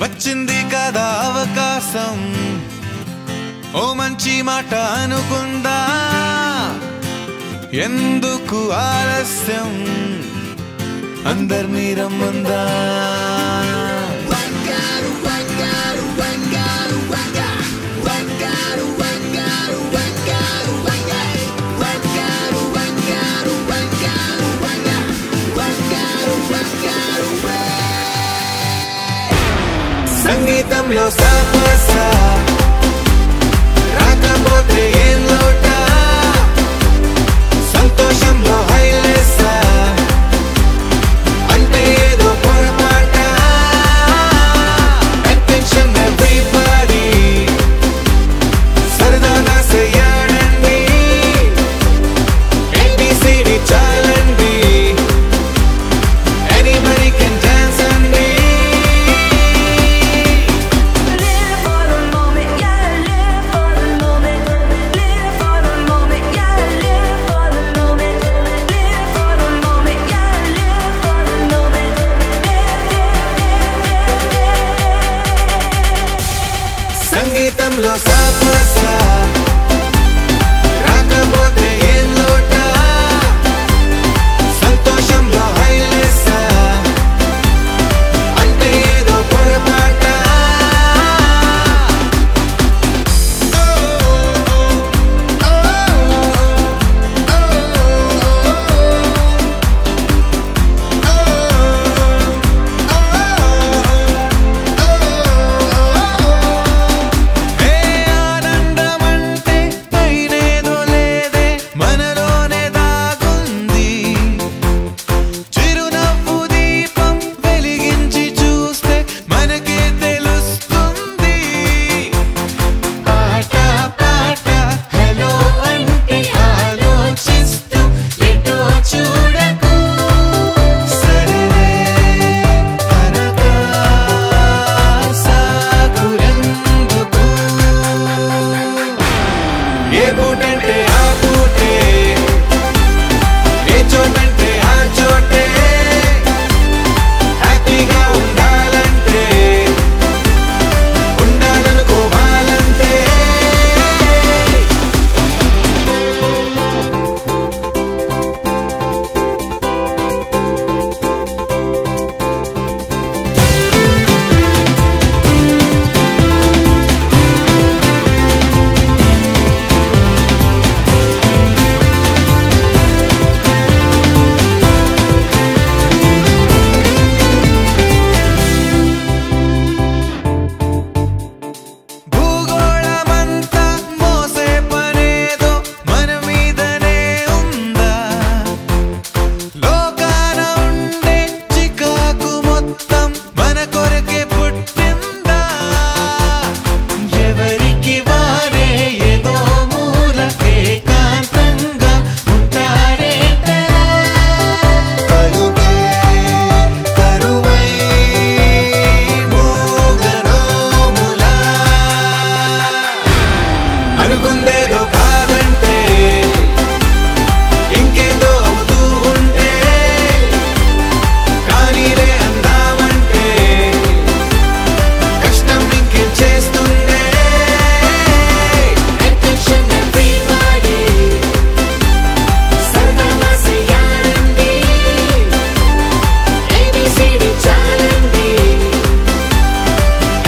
వచ్చింది కదా అవకాశం ఓ మంచి మాట అనుకుందా ఎందుకు ఆలస్యం అందర్నీ రమ్మందా సంగీతంలో సాపసా రాకపోతే ఏం లోట సంతోషంలో హైలేసా అంటే ఏదో పొరపాట అటెన్షన్ ఎవ్రీబడీ సరదాగా చేయాలండి ABCD చాలండి anybody can dance అండి సంగీతంలో సాపసా రాకపోతే ఏం లోట సంతోషంలో హైలేసా అంటే ఏదో పొరపాట ఏ పూటంటే ఆ పూటే ఏ చోటంటే ఆ చోటే హ్యాపీగా ఉండాలంటే ఉండాలనుకోవాలంటే భూగోళమంతా మోసే పనేదో మన మీదనే ఉందా లోకాన ఉండే చికాకు మొత్తం మన కొరకే పుట్టిందా ఎవరికి వారే ఏదో మూలకే ఏకాంతంగా ఉంటారే కరువై మూగనోములా అనుకుందేదో కాదంటే ఇంకేదో అవుతూ ఉంటే కానీలే అందామంటే కష్టం ఇంకేం చేస్తుందే అటెన్షన్ ఎవ్రీబడీ సరదాగా చేయాలండి ABCD చాలండి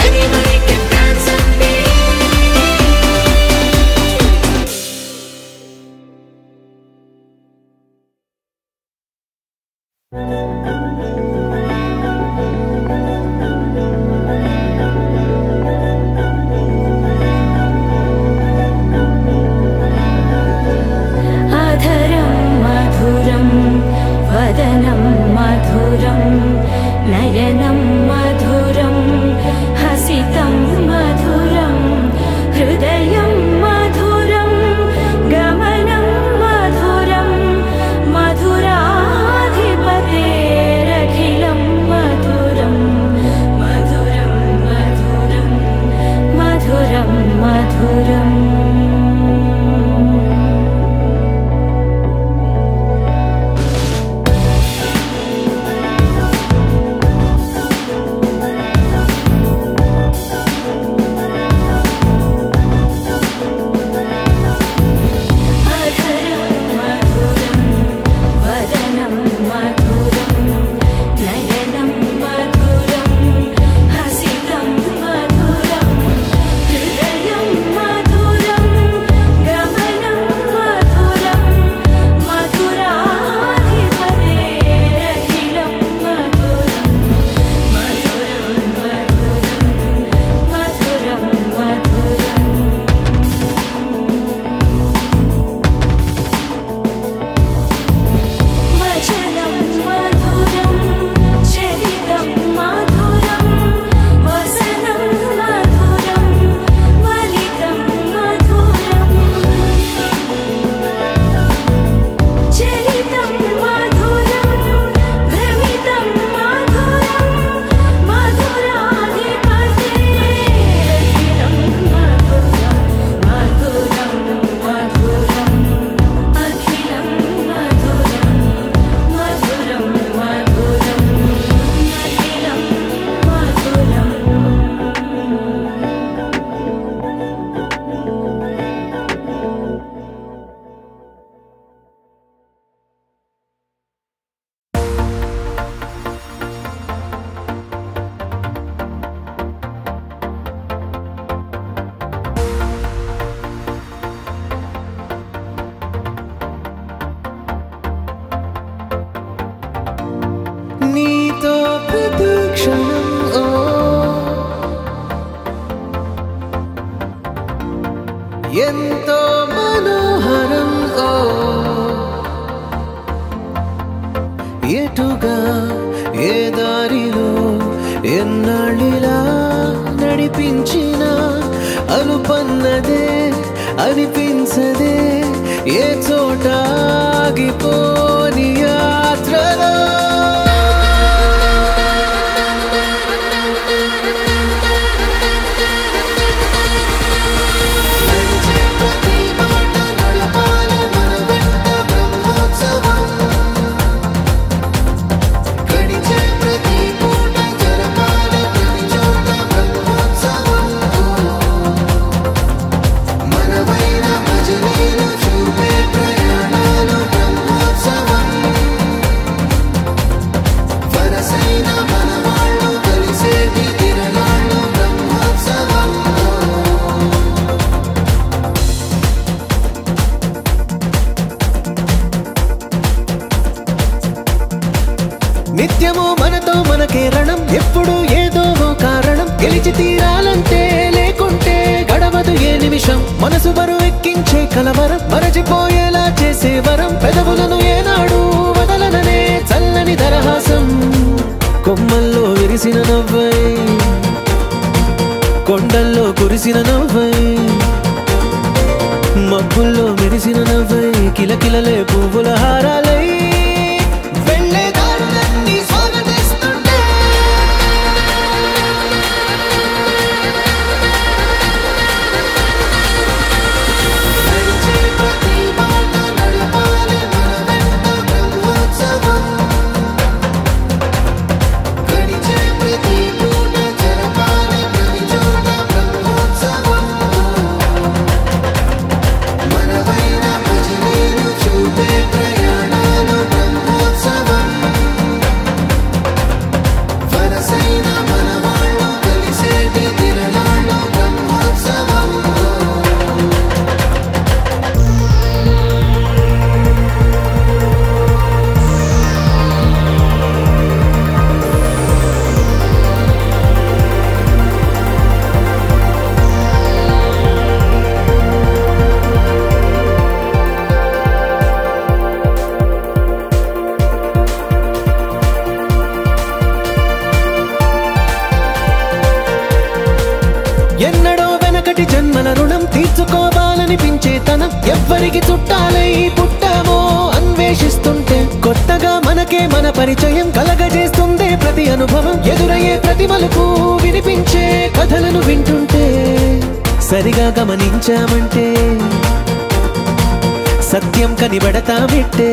anybody can dance అండి అధరం మధురం వదనం మధురం నయనం మధురం హసితం మధురం హృదయం మధురం గమనం మధురం మధురాధిపతేరఖిలం ఏ చోట ఆగిపోని యాత్రలో నిత్యము మనతో మనకే రణం ఎప్పుడు ఏదో కారణం గెలిచి తీరాలంటే లేకుంటే గడవదు ఏ నిమిషం మనసు బరువు ఎక్కించే కలవరం మరచిపోయేలా చేసే వరం పెదవులను ఏనాడు వదలననే చల్లని దరహాసం కొమ్మల్లో విరిసిన నవ్వై కొండల్లో కురిసిన నవ్వై మబ్బుల్లో మెరిసిన నవ్వై కిలకిలలే పువ్వుల హారాలై ఎన్నడో వెనకటి జన్మల రుణం తీర్చుకోవాలనిపించే తనం ఎవ్వరికి చుట్టాలై పుట్టామో అన్వేషిస్తుంటే కొత్తగా మనకే మన పరిచయం కలగజేస్తుందే ప్రతి అనుభవం ఎదురయ్యే ప్రతి మలుపు వినిపించే కథలను వింటుంటే సరిగా గమనించామంటే సత్యం కనిబడతామిట్టే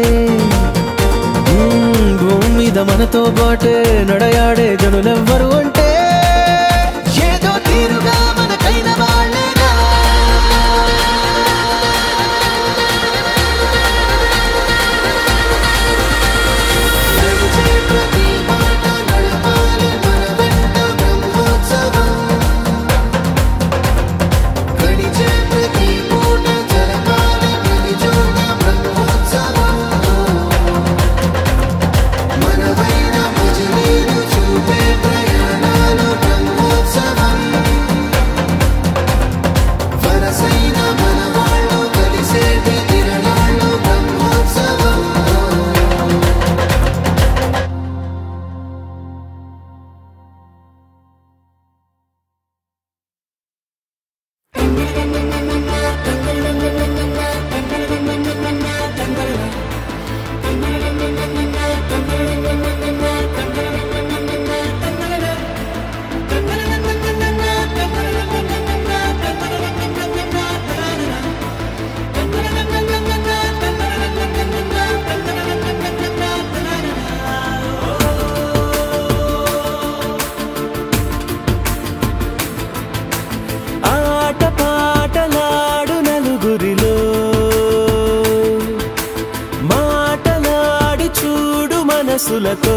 భూమి మీద మనతో పాటే నడయాడే జనులెవ్వరు అంటే ఏదో తీరుగా మనకైన వాళ్ళేగా మనసులతో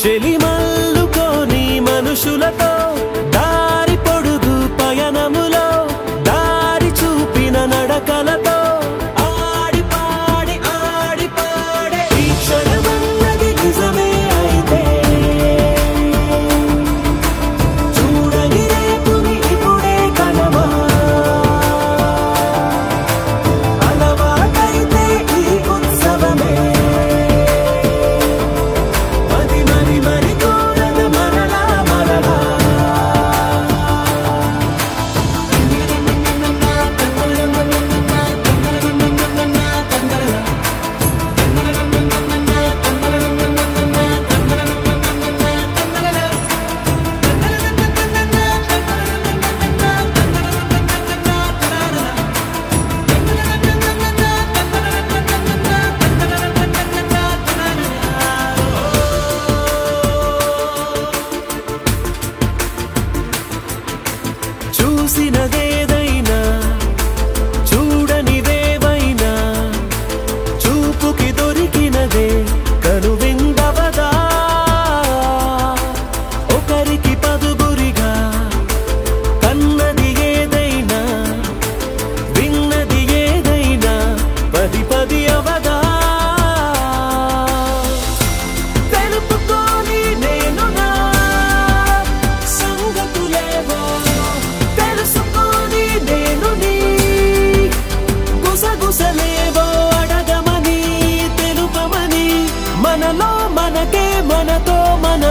చెలిమల్లుకోని మనుషులతో దారి పొడుగు పయనములో దారి చూపిన నడకలతో ఆడి పాడి ఈ క్షణమన్నది నిజమే అయితే చూడని రేపుని ఇప్పుడే కనవా అలవాటైతే ఈ ఉత్సవమే మరి కోరద మరలా మరలా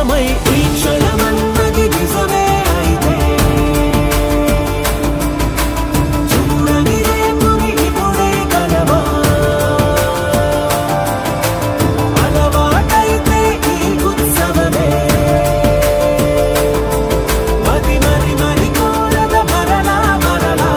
మనమై ఈ క్షణమన్నది నిజమే అయితే చూడని రేపుని ఇప్పుడే కలవా అలవాటైతే ఈ ఉత్సవమే మది మరి మరి కోరద మరలా మరలా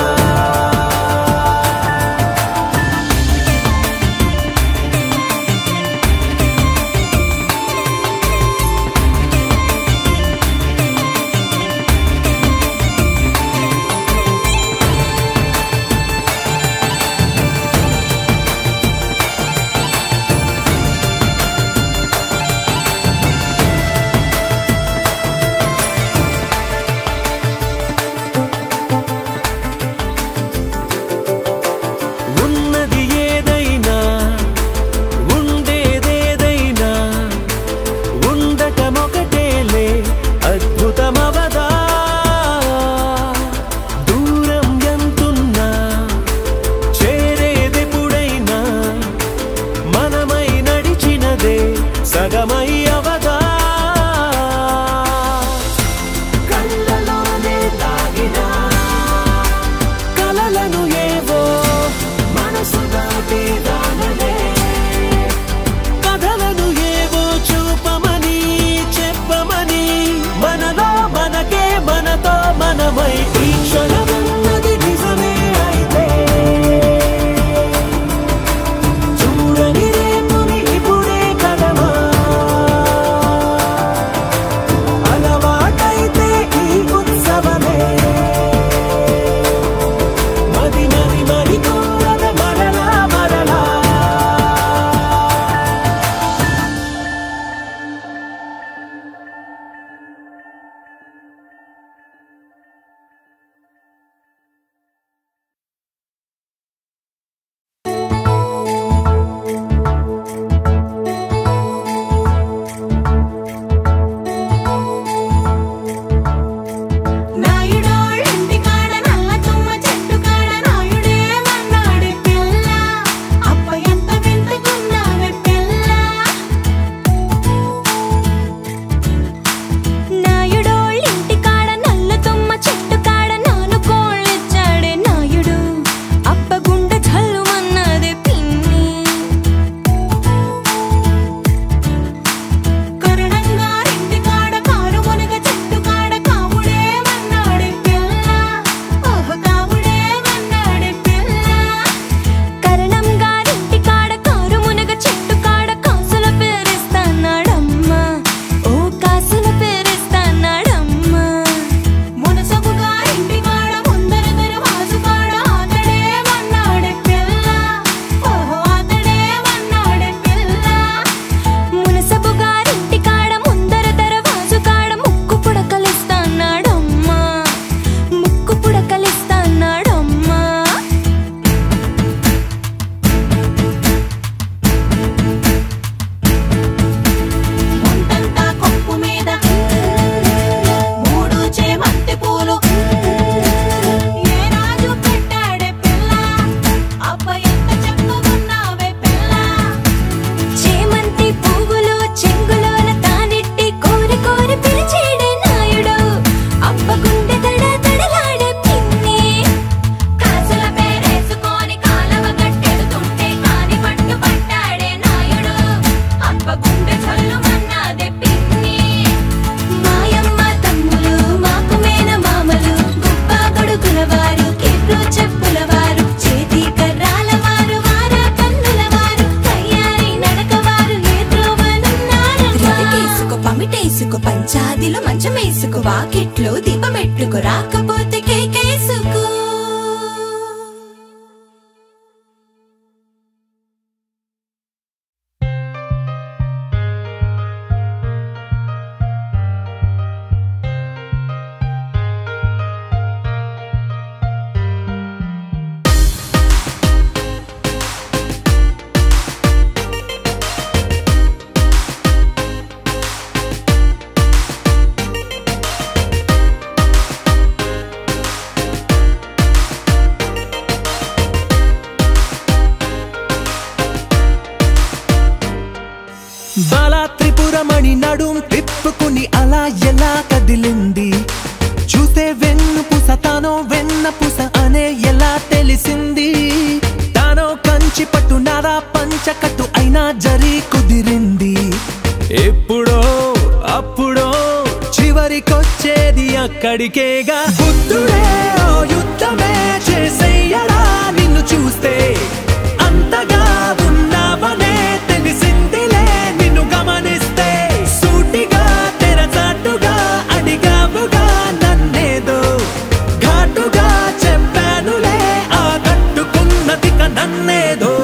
ఉన్నది ఏదైనా ఉండేదేదైనా ఉండటమొకటేలే అద్భుతమవదా దూరం ఎంతున్నా చేరేదెప్పుడైనా మనమై నడిచినదే సగమై అవదా కళ్ళలోనే దాగినా కలలను ఏవో మనసు దాటి రానలే కథలను ఏవో చూపమని చెప్పమని మనలో మనకే మనతో మనమై ఈ క్షణమన్నది నిజమే అయితే చూడని రేపుని ఇప్పుడే కలవా అలవాటైతే ఈ ఉత్సవమే మది మరి మరి కోరద మరలా మరలా నాయుడోళ్ళింటి కాడ నల్ల తుమ్మ చెట్టు కాడ నాయుడే మన్నాడి పిల్ల అప్ప ఎంత వింతకున్నావే పిల్ల నాయుడోళ్ళింటి కాడ నల్ల తుమ్మ చెట్టు కాడ నాను కోళ్ళిచ్చాడే నాయుడు అప్ప గుండె జల్లుమన్నదే పిన్ని కరుణంగారింటి కాడ కారు మునగ చెట్టు కాడ కావుడే మన్నాడే పిల్ల ఓహో కావుడే మన్నాడే పిల్ల కరణం గారింటి కాడ కారు మునగ చెట్టు కాడ కాసుల పేరిస్తాన్నాడమ్మా ఓ కాసుల పేరిస్తాన్నాడమ్మా మునసబు గారింటి కాడ ముందర దరవాజు కాడ ఆతడే మన్నాడే పిల్ల ఓహో ఆతడే మన్నాడే పిల్ల మునసబు గారింటి కాడ ముందర దరవాజు కాడ ముక్కు పుడకలిస్తాన్నాడమ్మా ముక్కు పుడకలిస్తాన్నాడమ్మా ముందంతా కొప్పు మీద మూడు చేమంతి పూలు ఏ రాజు పెట్టాడే పిల్ల అబ్బ ఎంత చక్కగున్నావే పిల్ల చేమంతి పువ్వులు చెంగులోన తానెట్టి కోరి కోరి పిలిచేడే నాయుడు అబ్బ గుండె దడ దడలాడే పిన్ని కాసుల పేరేసుకొని కాలవ గట్టెడుతుంటే కాని పట్టు పట్టాడే నాయుడు అబ్బ గుండె చల్లుమన్నాదే పిన్ని మాయమ్మ తమ్ములు మాకు మేన మామలు గుప్ప గొడుగుల వారు కిర్రు చెప్పుల వారు చేతి కర్రాల వారు వార కన్నుల వారు తయారీ నడక వారు ఏ త్రోవనున్నారమ్మా రతికేసుకో పమిటేసుకో పంచాదిలో మంచమేసుకో వాకిట్లో దీపమెట్టుకు రాకపోతే కేకేసుకో బాలా త్రిపురమణి నడుం తిప్పుకుని ఎలా కదిలింది చూస్తే వెన్నుపూస తానో వెన్నపూస అనే ఎలా తెలిసింది తానో కంచి పట్టు నారా పంచకట్టు అయినా జరి కుదిరింది ఎప్పుడో అప్పుడో చివరికొచ్చేది అక్కడికేగా బుద్ధుడే ఓ యుద్ధమే చేసేయడా నిన్ను చూస్తే అంతగా ఉన్నావనే తెలిసిందిలే నిన్ను గమనిస్తే సూటిగా తెరచాటుగా అడిగావుగా నన్నేదో ఘాటుగా చెప్పానులే ఆ కట్టుకున్నదిక నన్నేదో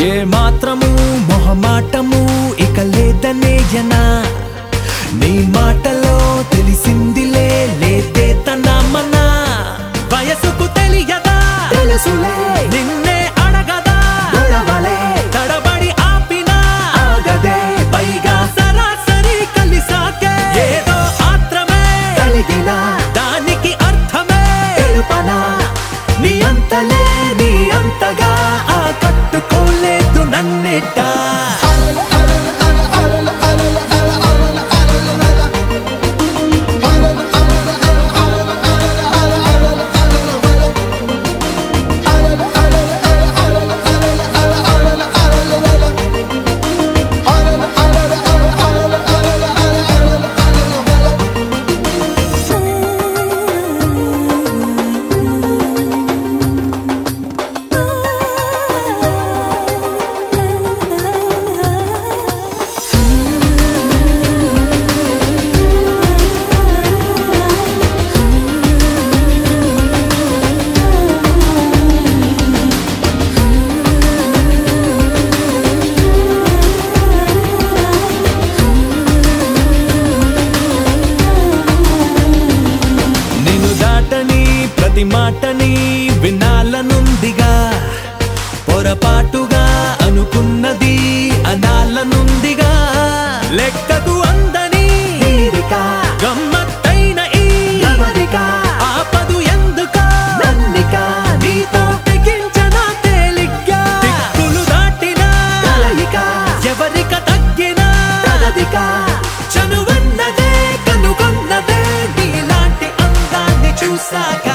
ఏ మాత్రము మొహమాటము ఇక లేదనేయనా నీ మాటలో తెలిసిందిలే లేతే తన మన వయసుకు తెలియదా తెలుసులే నిన్నే అడగదా గొడవలే తడబడి ఆపినా ఆగదే పైగా సరాసరి కలిసాకే ఏదో ఆత్రమే కలిగిన దానికి అర్థమే తెలుపనా నీ అంతలే నీ అంతగా ఆ కట్టుకోలేదు నన్నేట ప్రతి మాటని వినాలనుందిగా పొరపాటుగా అనుకున్నది అనాలనుందిగా లెక్కకు అందని గమ్మత్తైన ఈ ఆపదు ఎందుక నన్నిక నీతో తెగించన తేలిగ్గా దిక్కులు దాటిన ఎవరిక తగ్గిన చనువన్నదే కనుగొన్నదే నీలాంటి అందాన్ని చూసాక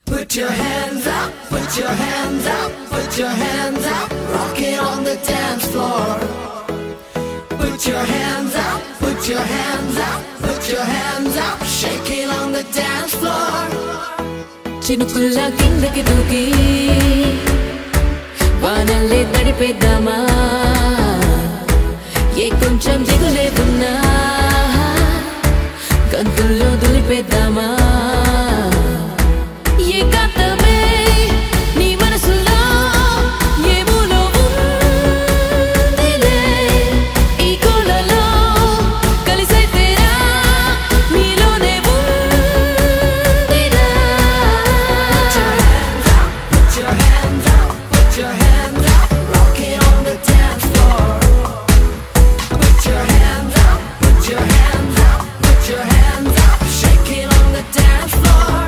Put your hands up, put your hands up, put your hands up, rock it on the dance floor. Put your hands up, put your hands up, put your hands up, shake it on the dance floor. చినుకుల్లా కిందకి దూకి వానల్లే తడిపేద్దామా ఏ కొంచెం దిగులే ఉన్నా గంతుల్లో దులిపేద్దామా ఏకాంతమే నీ మనసులో ఏ మూలో ఉందిలే ఈ కోలలో కలిసైతేరా నీలోనే ఉందిరా Put your hands up, put your hands up, rock it on the dance floor. Put your hands up, put your hands up, put your hands up, shake it on the dance floor.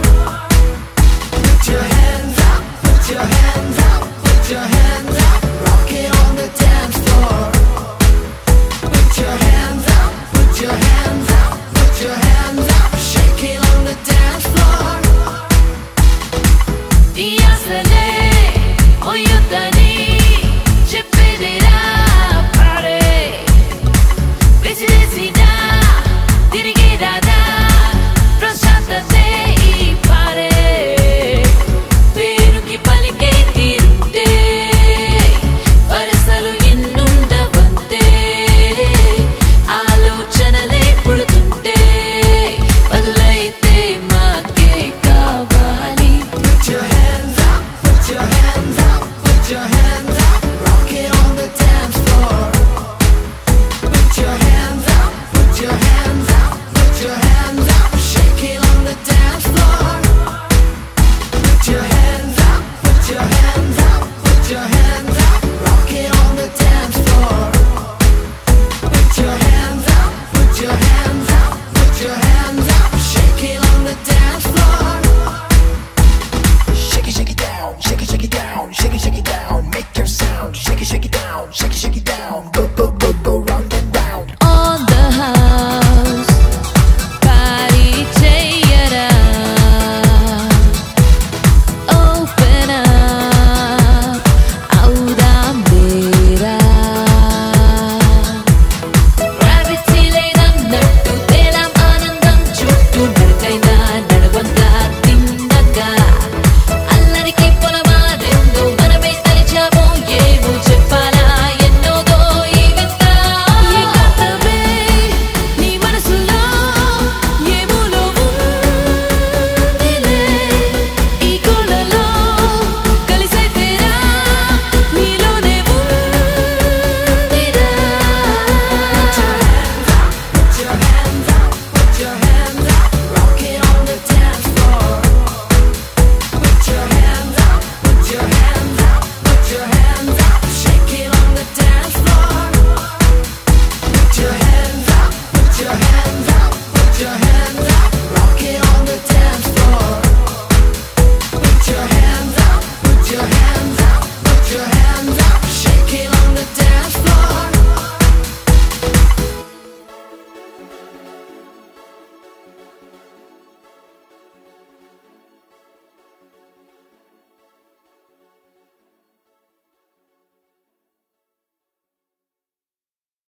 Put your hands up, put your hands up, put your hands up, rock it on the dance floor. Put your hands up, put your hands up, put your hands up, shake it on the dance floor. ఈ ఆశలే ఓ యుద్ధనే